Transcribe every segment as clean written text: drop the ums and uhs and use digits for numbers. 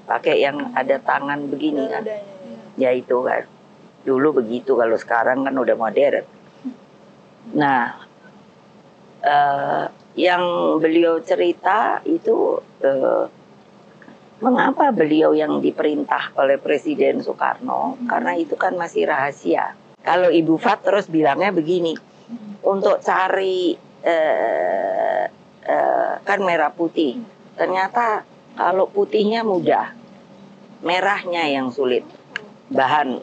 pakai yang ada tangan begini kan. Ya itu kan. Dulu begitu, kalau sekarang kan udah modern. Nah, yang beliau cerita itu mengapa beliau yang diperintah oleh Presiden Soekarno, karena itu kan masih rahasia. Kalau Ibu Fat terus bilangnya begini, untuk cari kan merah putih, ternyata kalau putihnya mudah, merahnya yang sulit, bahan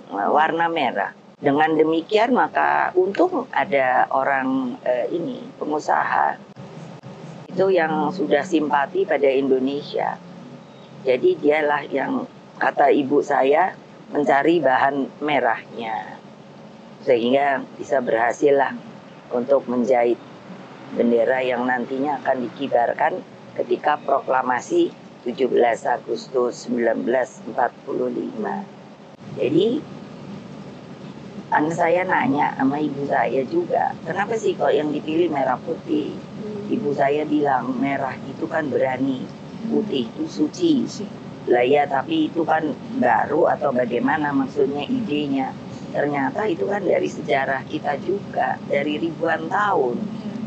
warna merah. Dengan demikian maka untung ada orang ini pengusaha itu yang sudah simpati pada Indonesia. Jadi dialah yang, kata ibu saya, mencari bahan merahnya sehingga bisa berhasil lah untuk menjahit bendera yang nantinya akan dikibarkan ketika proklamasi 17 Agustus 1945. Jadi saya nanya sama ibu saya juga, kenapa sih kok yang dipilih merah putih? Ibu saya bilang merah itu kan berani, putih itu suci. Lah ya, tapi itu kan baru atau bagaimana maksudnya idenya? Ternyata itu kan dari sejarah kita juga, dari ribuan tahun.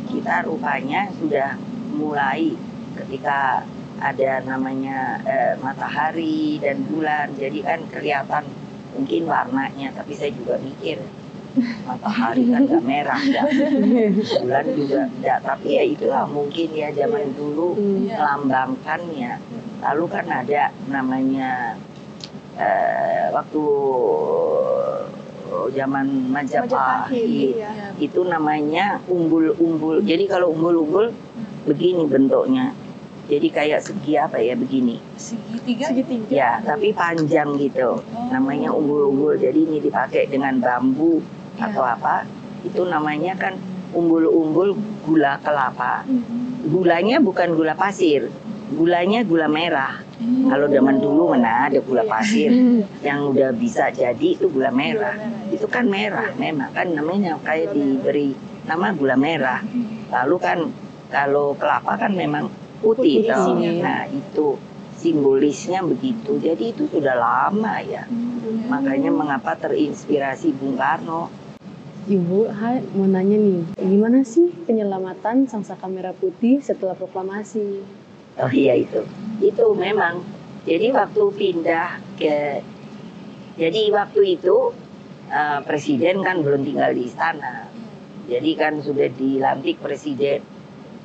Kita rupanya sudah mulai ketika ada namanya matahari dan bulan, jadi kan kelihatan mungkin warnanya, tapi saya juga mikir matahari kan gak merah ya, bulan juga enggak, tapi ya itulah mungkin ya zaman dulu melambangkannya. Lalu kan ada namanya waktu zaman Majapahit itu namanya umbul-umbul. Jadi kalau umbul-umbul begini bentuknya, jadi kayak segi apa ya, begini. Segitiga? Ya, tapi panjang gitu. Namanya umbul-umbul. Jadi ini dipakai dengan bambu atau apa. Itu namanya kan umbul-umbul gula kelapa. Gulanya bukan gula pasir. Gulanya gula merah. Kalau zaman dulu mana ada gula pasir. Yang udah bisa jadi itu gula merah. Itu kan merah memang. Kan namanya kayak diberi nama gula merah. Lalu kan kalau kelapa kan memang putih toh. Nah itu simbolisnya begitu. Jadi itu sudah lama ya. Makanya mengapa terinspirasi Bung Karno. Ibu, mau nanya nih, gimana sih penyelamatan Sangsaka Merah Putih setelah proklamasi? Oh iya itu memang. Jadi waktu pindah ke, jadi waktu itu presiden kan belum tinggal di istana. Jadi kan sudah dilantik presiden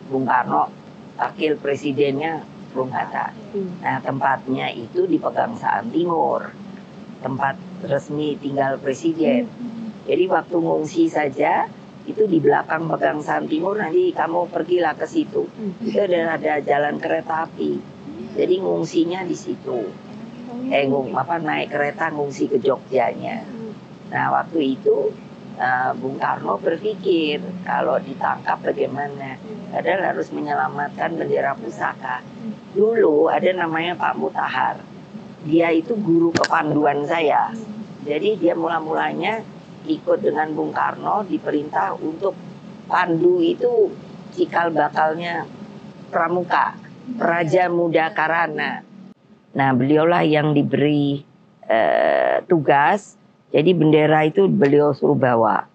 Bung Karno, wakil presidennya Bung Hatta. Nah tempatnya itu di Pegangsaan Timur, tempat resmi tinggal presiden. Jadi waktu ngungsi saja itu di belakang Pegangsaan Timur, nanti kamu pergilah ke situ. Itu ada jalan kereta api. Jadi ngungsinya di situ. Naik kereta ngungsi ke Jogjanya. Nah waktu itu Bung Karno berpikir kalau ditangkap bagaimana. Padahal harus menyelamatkan bendera pusaka. Dulu ada namanya Pak Mutahar. Dia itu guru kepanduan saya. Jadi dia mula-mulanya ikut dengan Bung Karno diperintah untuk pandu itu cikal bakalnya Pramuka, Praja Muda Karana. Nah beliaulah yang diberi tugas, jadi bendera itu beliau suruh bawa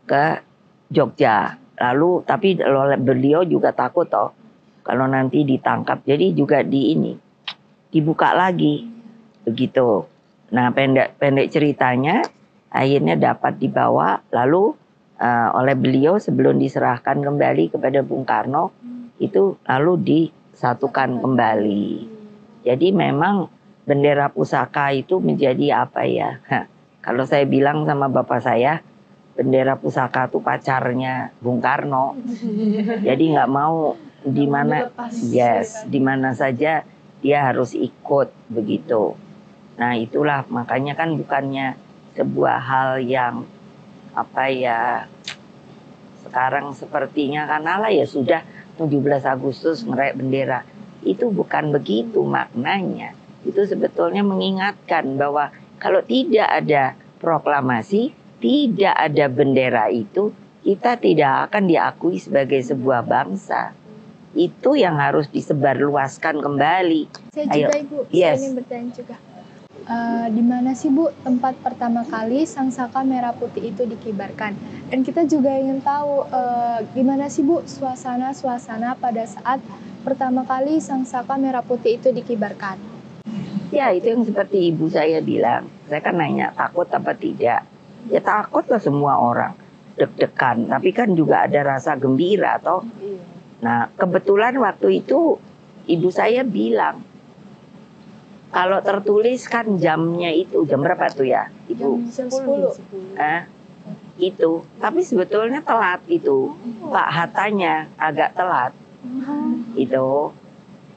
ke Jogja. Lalu tapi beliau juga takut toh kalau nanti ditangkap, jadi juga dibuka lagi begitu. Nah pendek ceritanya akhirnya dapat dibawa, lalu oleh beliau sebelum diserahkan kembali kepada Bung Karno, itu lalu disatukan kembali. Jadi memang bendera pusaka itu menjadi apa ya? Kalau saya bilang sama bapak saya, bendera pusaka itu pacarnya Bung Karno. Jadi nggak mau di mana saja dia harus ikut begitu. Nah itulah makanya kan bukannya sebuah hal yang apa ya, sekarang sepertinya karena lah ya sudah 17 Agustus ngeraih bendera. Itu bukan begitu maknanya. Itu sebetulnya mengingatkan bahwa kalau tidak ada proklamasi, tidak ada bendera itu, kita tidak akan diakui sebagai sebuah bangsa. itu yang harus disebarluaskan kembali. Saya Ayo. juga Ibu, Yes. saya ingin bertanya juga. Di mana sih Bu tempat pertama kali sangsaka merah putih itu dikibarkan? Dan kita juga ingin tahu gimana sih Bu suasana pada saat pertama kali sangsaka merah putih itu dikibarkan? Ya itu yang seperti ibu saya bilang. Saya kan nanya takut apa tidak. Ya takut lah semua orang. Deg-degan. Tapi kan juga ada rasa gembira toh. Nah kebetulan waktu itu ibu saya bilang. Kalau tertulis kan jamnya itu. Jam berapa tuh ya Ibu? Jam 10. Itu. Tapi sebetulnya telat itu. Pak Hattanya agak telat. Itu.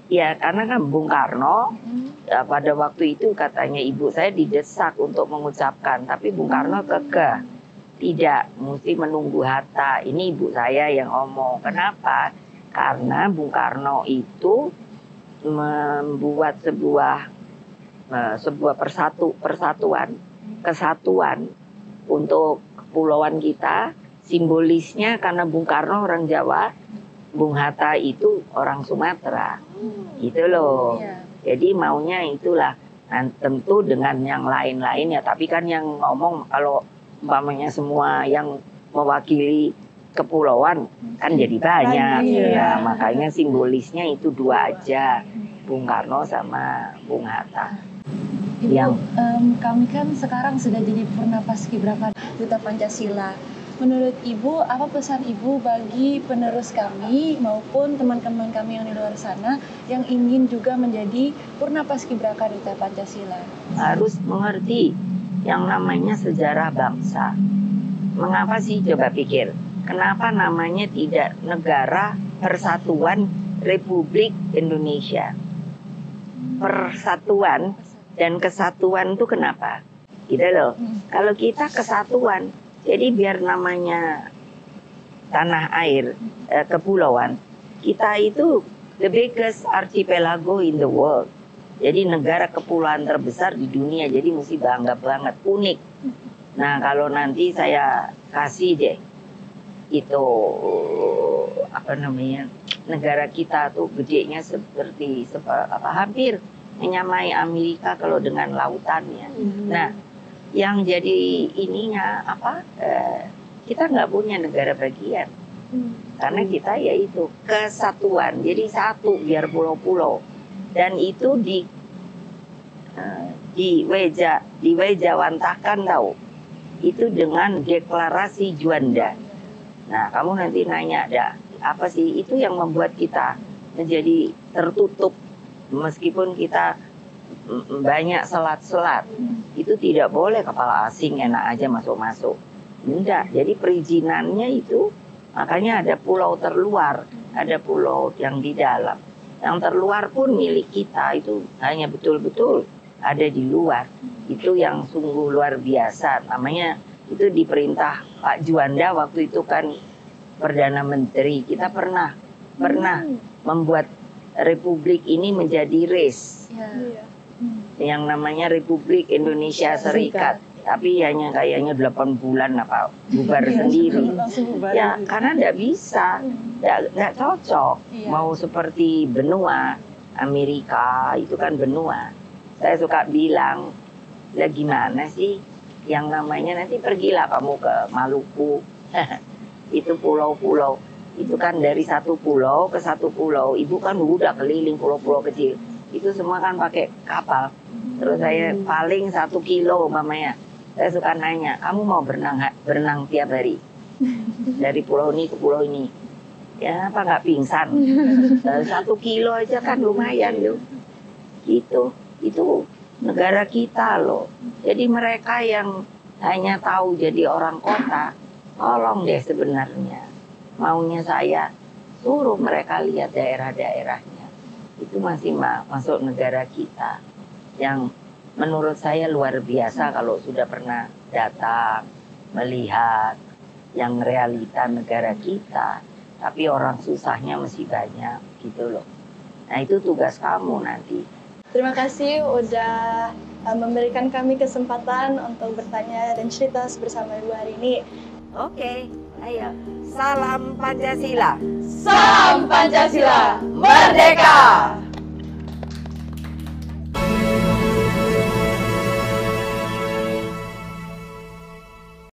Ya karena kan Bung Karno. Ya, pada waktu itu katanya ibu saya didesak untuk mengucapkan. Tapi Bung Karno kekeh. Tidak. Mesti menunggu Hatta. Ini ibu saya yang ngomong. Kenapa? Karena Bung Karno itu membuat sebuah kesatuan untuk kepulauan kita. Simbolisnya karena Bung Karno orang Jawa, Bung Hatta itu orang Sumatera, gitu loh. Jadi maunya itulah. Nah, tentu dengan yang lain-lain ya. Tapi kan yang ngomong kalau umpamanya semua yang mewakili kepulauan kan jadi banyak. Ya, makanya simbolisnya itu dua aja, Bung Karno sama Bung Hatta. Ibu, kami kan sekarang sudah jadi Purna Paskibraka Duta Pancasila. Menurut Ibu, apa pesan Ibu bagi penerus kami maupun teman-teman kami yang di luar sana yang ingin juga menjadi Purna Paskibraka Duta Pancasila? Harus mengerti yang namanya sejarah bangsa. Mengapa sih coba pikir? Kenapa namanya tidak Negara Persatuan Republik Indonesia? Persatuan dan kesatuan itu kenapa? Gitu loh. Kalau kita kesatuan, jadi biar namanya tanah air, kepulauan, kita itu the biggest archipelago in the world. Jadi negara kepulauan terbesar di dunia, jadi mesti bangga banget, unik. Nah kalau nanti saya kasih deh, itu apa namanya, negara kita tuh gedenya seperti hampir menyamai Amerika kalau dengan lautannya. Nah, yang jadi ininya apa? Kita nggak punya negara bagian, karena kita yaitu kesatuan. Jadi satu biar pulau-pulau, dan itu diwejawantakan tahu. Itu dengan deklarasi Juanda. Nah, kamu nanti nanya dah apa sih itu yang membuat kita menjadi tertutup. Meskipun kita banyak selat-selat, itu tidak boleh kapal asing enak aja masuk-masuk. Enggak, jadi perizinannya itu, makanya ada pulau terluar, ada pulau yang di dalam. Yang terluar pun milik kita, itu hanya betul-betul ada di luar. Itu yang sungguh luar biasa, namanya itu diperintah Pak Juanda waktu itu kan Perdana Menteri. Kita pernah membuat Republik ini menjadi race yang namanya Republik Indonesia Serikat, tapi hanya kayaknya 8 bulan apa bubar sendiri. Ya karena tidak bisa, tidak cocok. Mau seperti benua Amerika itu kan benua. Saya suka bilang, lah gimana sih yang namanya nanti pergilah kamu ke Maluku, itu pulau-pulau. Itu kan dari satu pulau ke satu pulau. Ibu kan udah keliling pulau-pulau kecil. Itu semua kan pakai kapal. Terus saya paling 1 kilo umpamanya. Saya suka nanya, kamu mau berenang tiap hari? Dari pulau ini ke pulau ini. Ya apa nggak pingsan? 1 kilo aja kan lumayan loh. Gitu. Itu negara kita loh. Jadi mereka yang hanya tahu jadi orang kota, tolong deh sebenarnya. Maunya saya suruh mereka lihat daerah-daerahnya. Itu masih masuk negara kita. Yang menurut saya luar biasa kalau sudah pernah datang, melihat yang realita negara kita. Tapi orang susahnya masih banyak gitu loh. Nah itu tugas kamu nanti. Terima kasih udah memberikan kami kesempatan untuk bertanya dan cerita bersama Ibu hari ini. Oke, ayo. Salam Pancasila. Salam Pancasila, merdeka!